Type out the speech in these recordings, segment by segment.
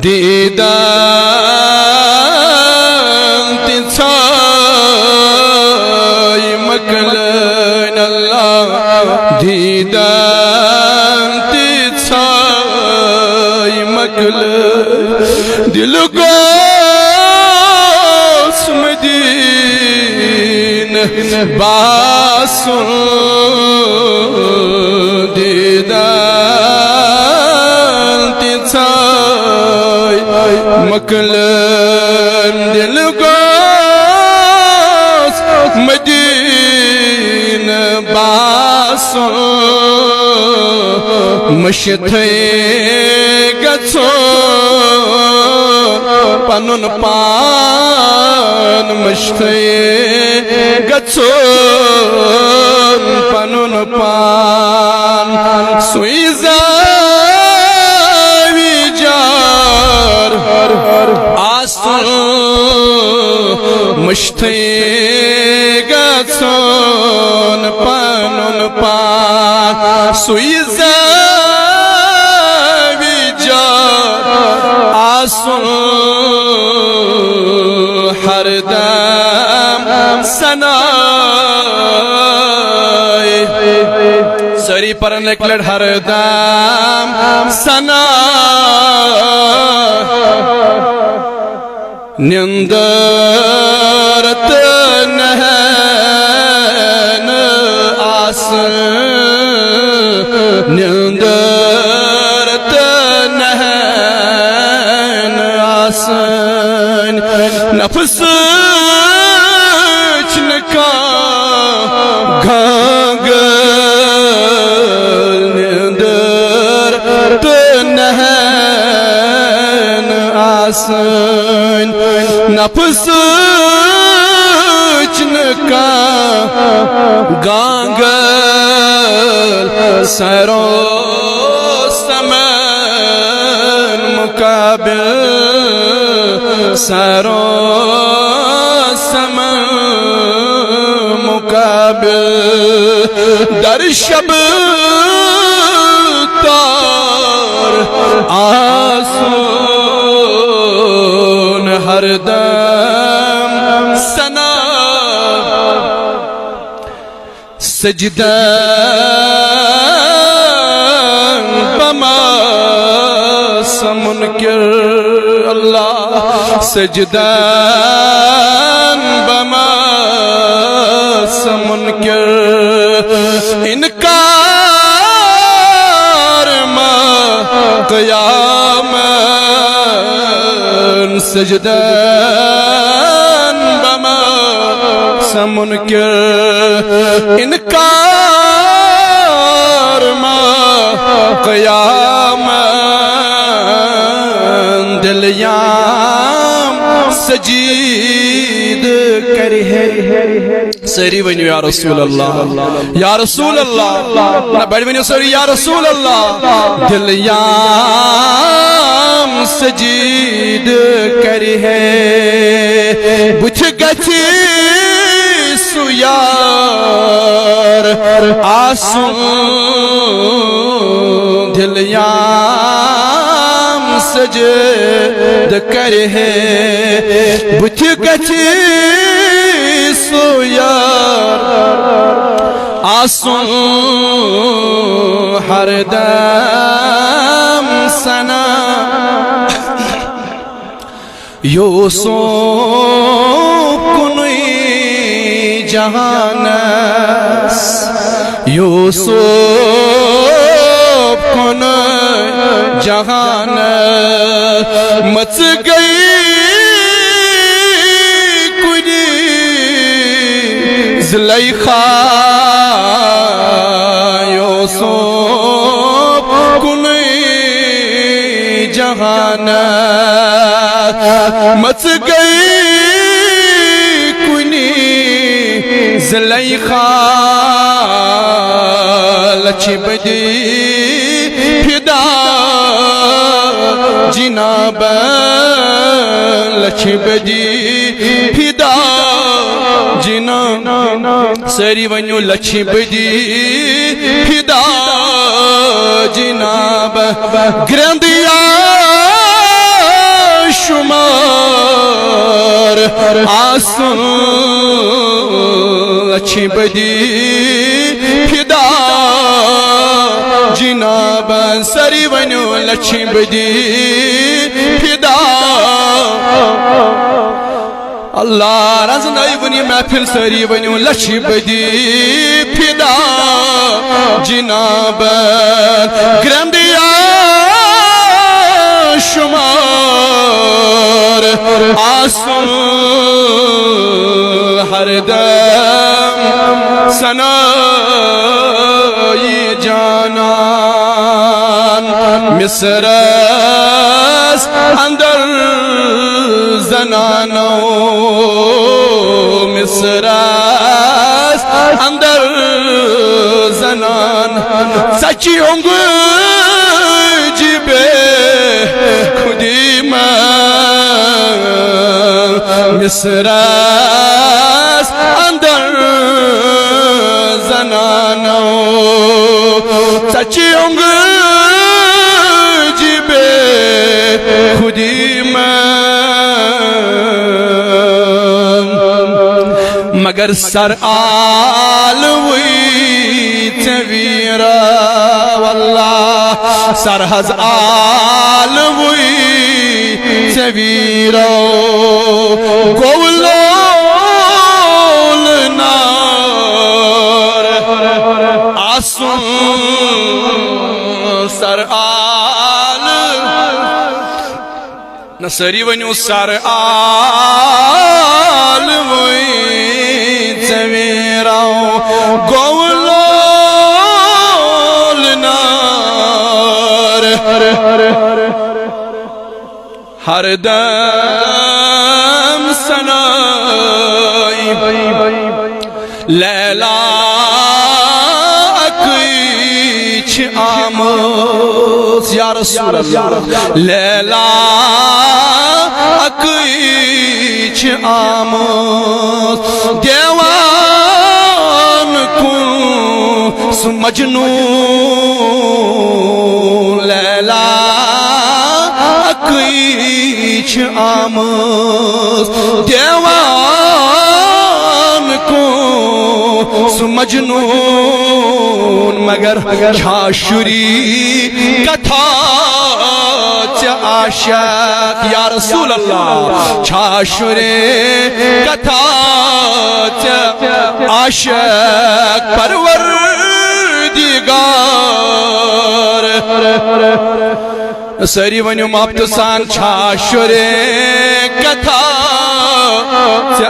دیدان تی ژھاے مۄکلٲنۍ اللہ دیدان تی ژھاے مۄکلٲنۍ دل گوٚژھ مدیٖنہٕ باسُن دیدان تی ژھاے مۄکلٲنۍ دل گوٚژھ مدیٖنہٕ باسُن مٔشِتھٕے گژھُن پنُن پان مٔشِتھٕے گژھُن پنُن پان سُے زاویجار آسُن مٔشِتھٕے گژھُن پنُن پان سُے زاویجار آسُن ہردم ثنائے ساری پرن ایک لڑ ہردم ثنائے نیندر تہٕ نہن آسن نیندر تہٕ نہن آسن نفس چھنہٕ کانٛہہ گانگل نیندر تہٕ نہن آسن نفس چھنہٕ کانٛہہ گانگل سرو سمن مقابل سرو سمن مقابل در شب تار آسون ہردم ثنا سجدہ بماس منکر اللہ سجدہ بماس منکر انکار ما قیامن سجدہ بماس منکر انکار ما قیامن دلیام سجید کری ہے سری ونیو یا رسول اللہ یا رسول اللہ بڑی ونیو سری یا رسول اللہ دلیام سجید کری ہے بچھ گچھی سو یار آسون دلیام سجد کرے ہے بچھ گچھی سو یار آسون ہردم ثنا یوسف کنوی جہانس یوسف کنوی جہانس مچ گئی کنی زلیخا یوسف کنوی جہانس مچ گئی کنی زلیخا لچھ بدی فدا جناب لچھ بدی فدا جناب سری ونیو لچھ بدی فدا جناب گرندیا آسن اچھی بدی فدا جناب سری ونیو لچھی بدی فدا اللہ رزنائی ونی محفل سری ونیو لچھی بدی فدا جناب گرندیا شمار آسن ہر دم سنائی جانان مصرس اندر زنانو مصرس اندر زنان سچی ہوں گے جبے خودی مصرس اندر زنانو سچی ہوں گے جبے خودی مگر سر آلوی تویرا واللہ سرحز آلوی تویرا گولول نار آسن سر نصری ونیو سر آلوی گولول نار ہر دم سنائی لیلا اکیچ آموز یا رسول اللہ لیلا اکیچ آموز دیوان کن مجنون لیلا اکیچ آموز دیوان کن مجنون مگر چھاشری کتھا عاشق یا رسول اللہ چھاشری کتھا عاشق پروردگار سری ونیو مابتسان چھاشری کتھا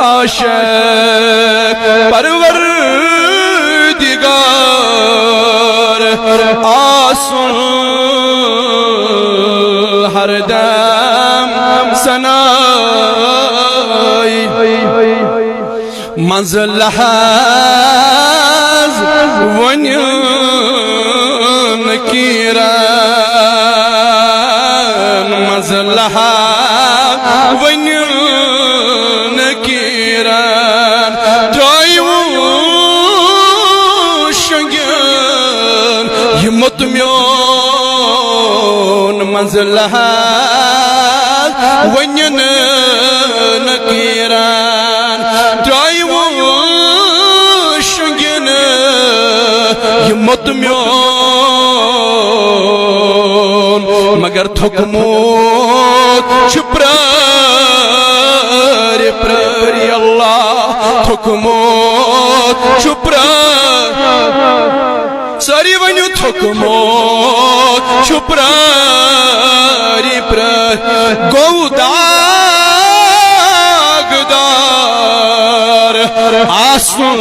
عاشق پروردگار آسن ہر دم سنائی منزل لحاظ ونیون کیران منزل لحاظ ونیون کیران جائیو شنگین ہمت میون منزل لحاظ ونیون کیران جائیو شنگین ہمت میون مگر تھکموت چھپراری پراری اللہ تھکموت چھپراری ساری ونیو تھکموت چھپراری پراری گو داغدار آسن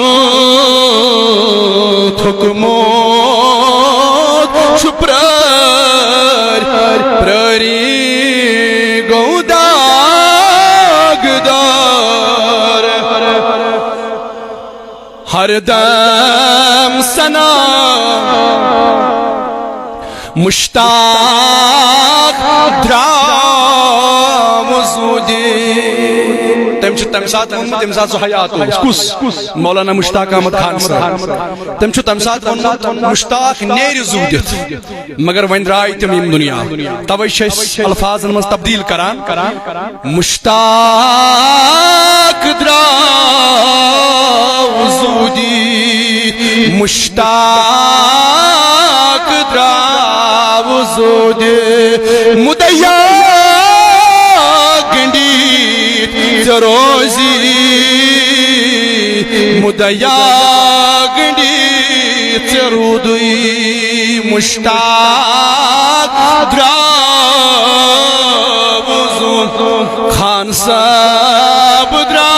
تھکموت چھپراری پراری گو داغدار ہر دم سنا مشتاق درام زودی تم تم سات تم سات حیات کس مولانا مشتاق احمد خان صاحب تم تم سات مشتاق نیر زودت مگر ون رائی تم یم دنیا توے الفاظ من تبدیل کران مشتاق دراو زودی مشتاق دراو زودی مدیا گنڈی روزی مدیا گنڈی رودی مشتاق دراو خان صاحب دراو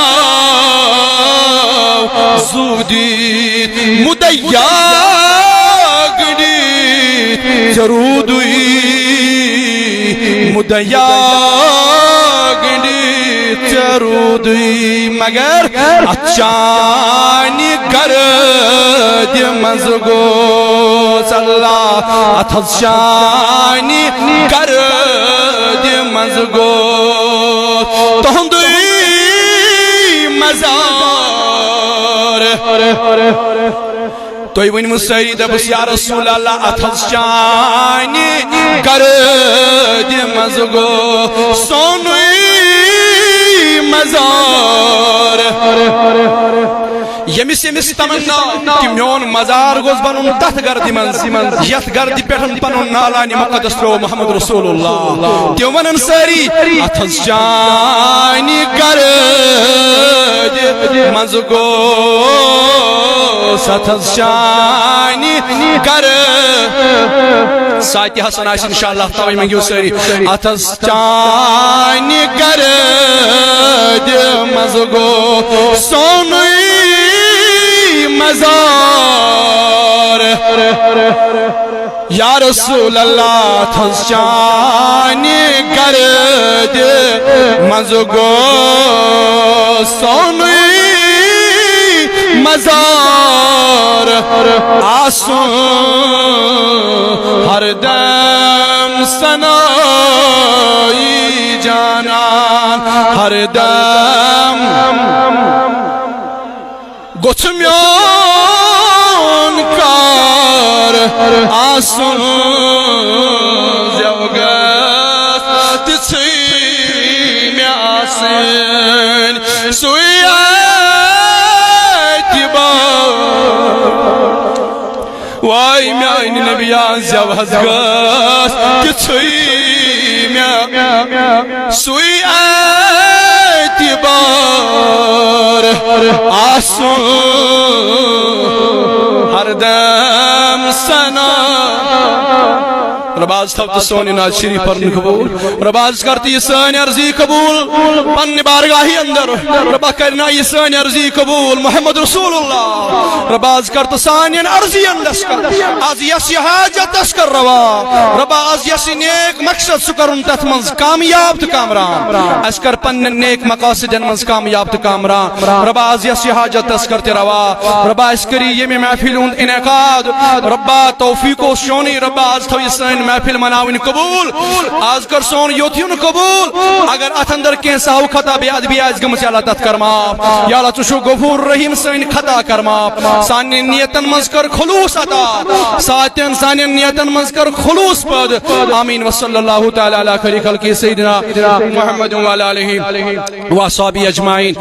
زودی مدیا گنڈی رودی مدیا گنڈی چرودی مگر اچانی گرد مزگو صلا اتھشانی گرد مزگو تہندی مزار توی ونی مسیری دبس یا رسول اللہ اتھشانی گرد مزگو سونوی مزار یمس یمس تمنا کہ میون مزار گوز بنن تتھ گردی من یتھ گردی پٹھن پنن نالانی مقدس ترو محمد رسول اللہ تم ونن ساری اتھس جانی گرد مز گو ستھس جانی گرد ساتھ حسن آس انشاءاللہ توئی منگیو ساری اتھس جانی گرد مز گو سونوی مزار یا رسول اللہ تھسچانی گرد مزگو سونوی مزار آسوں ہر دم سنائی جانان ہر دم گوچھ میون کار آسن زیوگت تچھی میاسن سویت بار وائی میان نبیان زیوگت تچھی میاسن سویت بار آسن ہر دم سنا رباز تھوت سونی ناز شریف پرن قبول رباز کرتی یہ سانی عرضی قبول پن بارگاہی اندر ربا کرنا یہ سانی عرضی قبول محمد رسول اللہ رباز کرتا سانی عرضی اندر از یسی حاجت اسکر روا ربا از یسی نیک مقصد سکرن تت منز کامیاب تو کامران اسکر پن نیک مقاصد منز کامیاب تو کامران ربا از یسی حاجت اسکر روا ربا اسکری یہ میں محفلون انعقاد ربا توفیق و شونی ربا از تو یہ سانی محفل مناوین قبول آز کر سون یوتیون قبول اگر ات اندر کین ساو خطا بیاد بیاز گمس یا اللہ تت کرما یا اللہ تشو غفور رحیم سین خطا کرما سانی نیتن مذکر خلوص عطا ساتین سانی نیتن مذکر خلوص پد آمین وصلی اللہ تعالی علی خیر خلق سیدنا محمد و علی آلہ و اصحابہ اجمعین